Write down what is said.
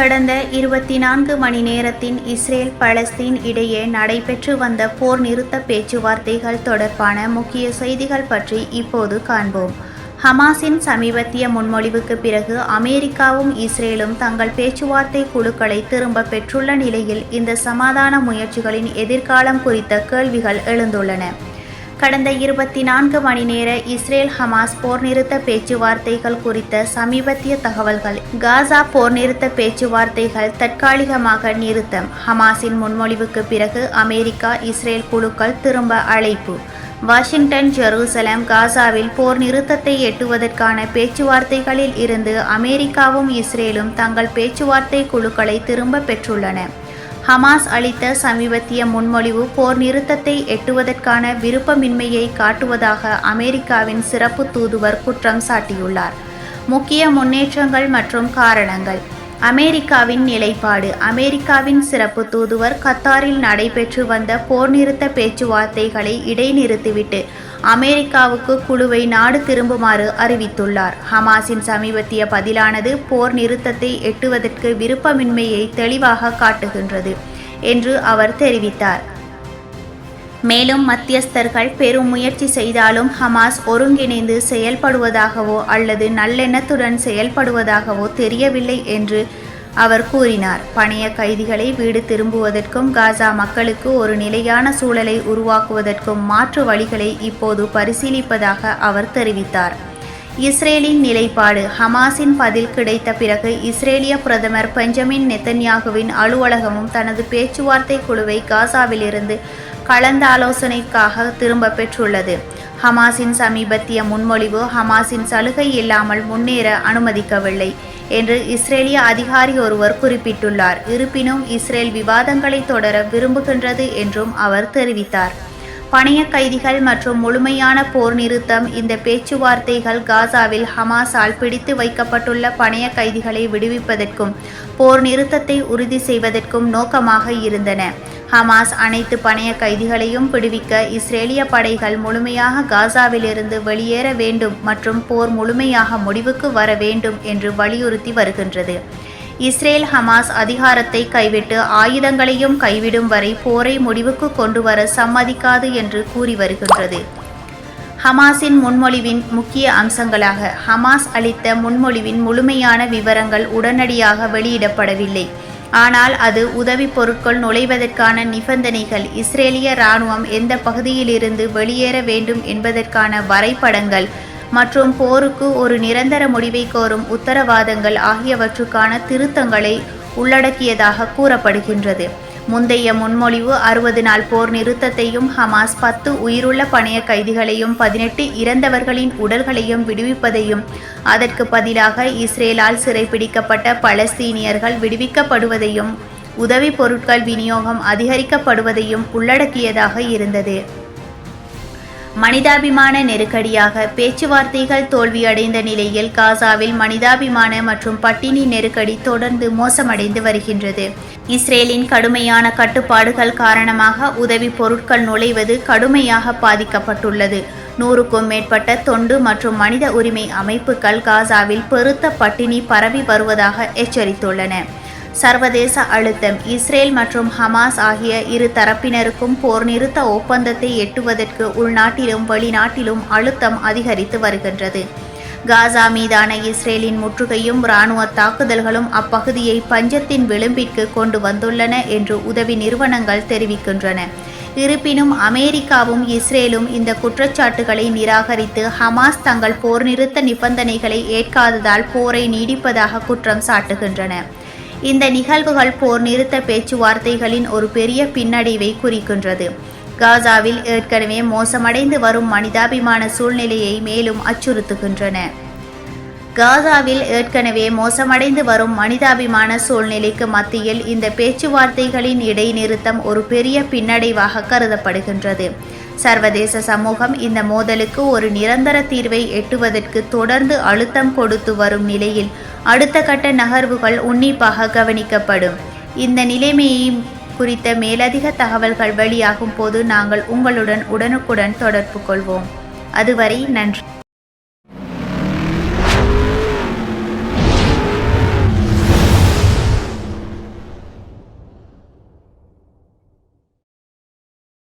கடந்த 24 மணி நேரத்தின் Israel Palestine இடையே நடைபெற்று வந்த போர் நிறுத்த பேச்சுவார்த்தைகள் தொடர்பான முக்கிய செய்திகள் பற்றி இப்போது காண்போம். ஹமாஸின் சமீபத்திய முன்மொழிவுக்கு பிறகு அமெரிக்காவும் இஸ்ரேலும் தங்கள் பேச்சுவார்த்தை குழுக்களை திரும்ப பெற்றுள்ள நிலையில் இந்த சமாதான முயற்சிகளின் எதிர்காலம் குறித்த கேள்விகள் எழுந்துள்ளன. கடந்த 24 மணி நேர இஸ்ரேல் ஹமாஸ் போர் நிறுத்த பேச்சுவார்த்தைகள் குறித்த சமீபத்திய தகவல்கள். காசா போர் நிறுத்த பேச்சுவார்த்தைகள் தற்காலிகமாக நிறுத்தம். ஹமாஸின் முன்மொழிவுக்கு பிறகு அமெரிக்கா இஸ்ரேல் குழுக்கள் திரும்ப அழைப்பு. வாஷிங்டன் ஜெருசலம் காசாவில் போர் நிறுத்தத்தை எட்டுவதற்கான பேச்சுவார்த்தைகளில் இருந்து அமெரிக்காவும் இஸ்ரேலும் தங்கள் பேச்சுவார்த்தை குழுக்களை திரும்ப பெற்றுள்ளன. ஹமாஸ் அளித்த சமீபத்திய முன்மொழிவு போர் நிறுத்தத்தை எட்டுவதற்கான விருப்பமின்மையை காட்டுவதாக அமெரிக்காவின் சிறப்பு தூதுவர் குற்றம் சாட்டியுள்ளார். முக்கிய முன்னேற்றங்கள் மற்றும் காரணங்கள். அமெரிக்காவின் நிலைப்பாடு. அமெரிக்காவின் சிறப்பு தூதுவர் கத்தாரில் நடைபெற்று வந்த போர் நிறுத்த பேச்சுவார்த்தைகளை இடைநிறுத்திவிட்டு அமெரிக்காவுக்கு குழுவை நாடு திரும்புமாறு அறிவித்துள்ளார். ஹமாஸின் சமீபத்திய பதிலானது போர் நிறுத்தத்தை எட்டுவதற்கு விருப்பமின்மையை தெளிவாக காட்டுகின்றது என்று அவர் தெரிவித்தார். மேலும் மத்தியஸ்தர்கள் பெரும் முயற்சி செய்தாலும் ஹமாஸ் ஒருங்கிணைந்து செயல்படுவதாகவோ அல்லது நல்லெண்ணத்துடன் செயல்படுவதாகவோ தெரியவில்லை என்று அவர் கூறினார். பணைய கைதிகளை வீடு திரும்புவதற்கும் காசா மக்களுக்கு ஒரு நிலையான சூழலை உருவாக்குவதற்கும் மாற்று வழிகளை இப்போது பரிசீலிப்பதாக அவர் தெரிவித்தார். இஸ்ரேலின் நிலைப்பாடு. ஹமாஸின் பதில் கிடைத்த பிறகு இஸ்ரேலிய பிரதமர் பெஞ்சமின் நெத்தன்யாகுவின் அலுவலகமும் தனது பேச்சுவார்த்தை குழுவை காசாவிலிருந்து கலந்தாலோசனைக்காக திரும்ப பெற்றுள்ளது. ஹமாஸின் சமீபத்திய முன்மொழிவு ஹமாஸின் சலுகை இல்லாமல் முன்னேற அனுமதிக்கவில்லை என்று இஸ்ரேலிய அதிகாரி ஒருவர் குறிப்பிட்டுள்ளார். இருப்பினும் இஸ்ரேல் விவாதங்களை தொடர விரும்புகின்றது என்றும் அவர் தெரிவித்தார். பணைய கைதிகள் மற்றும் முழுமையான போர் நிறுத்தம். இந்த பேச்சுவார்த்தைகள் காசாவில் ஹமாஸால் பிடித்து வைக்கப்பட்டுள்ள பணைய கைதிகளை விடுவிப்பதற்கும் போர் நிறுத்தத்தை உறுதி செய்வதற்கும் நோக்கமாக இருந்தன. ஹமாஸ் அனைத்து பணைய கைதிகளையும் விடுவிக்க இஸ்ரேலிய படைகள் முழுமையாக காசாவிலிருந்து வெளியேற வேண்டும் மற்றும் போர் முழுமையாக முடிவுக்கு வர வேண்டும் என்று வலியுறுத்தி வருகின்றது. இஸ்ரேல் ஹமாஸ் அதிகாரத்தை கைவிட்டு ஆயுதங்களையும் கைவிடும் வரை போரை முடிவுக்கு கொண்டு வர சம்மதிக்காது என்று கூறி வருகின்றது. ஹமாஸின் முன்மொழிவின் முக்கிய அம்சங்களாக. ஹமாஸ் அளித்த முன்மொழிவின் முழுமையான விவரங்கள் உடனடியாக வெளியிடப்படவில்லை. ஆனால் அது உதவி பொருட்கள் நுழைவதற்கான நிபந்தனைகள், இஸ்ரேலிய இராணுவம் எந்த பகுதியிலிருந்து வெளியேற வேண்டும் என்பதற்கான வரைபடங்கள் மற்றும் போருக்கு ஒரு நிரந்தர முடிவை கோரும் உத்தரவாதங்கள் ஆகியவற்றுக்கான திருத்தங்களை உள்ளடக்கியதாக கூறப்படுகின்றது. முந்தைய முன்மொழிவு 60 நாள் போர் நிறுத்தத்தையும் ஹமாஸ் 10 உயிருள்ள பணைய கைதிகளையும் 18 இறந்தவர்களின் உடல்களையும் விடுவிப்பதையும் அதற்கு பதிலாக இஸ்ரேலால் சிறைப்பிடிக்கப்பட்ட பலஸ்தீனியர்கள் விடுவிக்கப்படுவதையும் உதவி பொருட்கள் விநியோகம் அதிகரிக்கப்படுவதையும் உள்ளடக்கியதாக இருந்தது. மனிதாபிமான நெருக்கடியாக. பேச்சுவார்த்தைகள் தோல்வியடைந்த நிலையில் காசாவில் மனிதாபிமான மற்றும் பட்டினி நெருக்கடி தொடர்ந்து மோசமடைந்து வருகின்றது. இஸ்ரேலின் கடுமையான கட்டுப்பாடுகள் காரணமாக உதவி பொருட்கள் நுழைவது கடுமையாக பாதிக்கப்பட்டுள்ளது. 100க்கும் மேற்பட்ட தொண்டு மற்றும் மனித உரிமை அமைப்புகள் காசாவில் பெருத்த பட்டினி பரவி வருவதாக எச்சரித்துள்ளன. சர்வதேச அழுத்தம். இஸ்ரேல் மற்றும் ஹமாஸ் ஆகிய இரு தரப்பினருக்கும் போர் நிறுத்த ஒப்பந்தத்தை எட்டுவதற்கு உள்நாட்டிலும் வெளிநாட்டிலும் அழுத்தம் அதிகரித்து வருகின்றது. காசா மீதான இஸ்ரேலின் முற்றுகையும் இராணுவ தாக்குதல்களும் அப்பகுதியை பஞ்சத்தின் விளிம்பிற்கு கொண்டு வந்துள்ளன என்று உதவி நிறுவனங்கள் தெரிவிக்கின்றன. இருப்பினும் அமெரிக்காவும் இஸ்ரேலும் இந்த குற்றச்சாட்டுகளை நிராகரித்து ஹமாஸ் தங்கள் போர் நிறுத்த நிபந்தனைகளை ஏற்காததால் போரை நீடிப்பதாக குற்றம் சாட்டுகின்றன. இந்த நிகழ்வுகள் போர் நிறுத்த பேச்சுவார்த்தைகளின் ஒரு பெரிய பின்னடைவை குறிக்கின்றது. காசாவில் ஏற்கனவே மோசமடைந்து வரும் மனிதாபிமான சூழ்நிலையை மேலும் அச்சுறுத்துகின்றன. காசாவில் ஏற்கனவே மோசமடைந்து வரும் மனிதாபிமான சூழ்நிலைக்கு மத்தியில் இந்த பேச்சுவார்த்தைகளின் இடைநிறுத்தம் ஒரு பெரிய பின்னடைவாக கருதப்படுகின்றது. சர்வதேச சமூகம் இந்த மோதலுக்கு ஒரு நிரந்தர தீர்வை எட்டுவதற்கு தொடர்ந்து அழுத்தம் கொடுத்து வரும் நிலையில் அடுத்த கட்ட நகர்வுகள் உன்னிப்பாக கவனிக்கப்படும். இந்த நிலைமையை குறித்த மேலதிக தகவல்கள் வெளியாகும் போது நாங்கள் உங்களுடன் உடனுக்குடன் தொடர்பு கொள்வோம். அதுவரை நன்றி.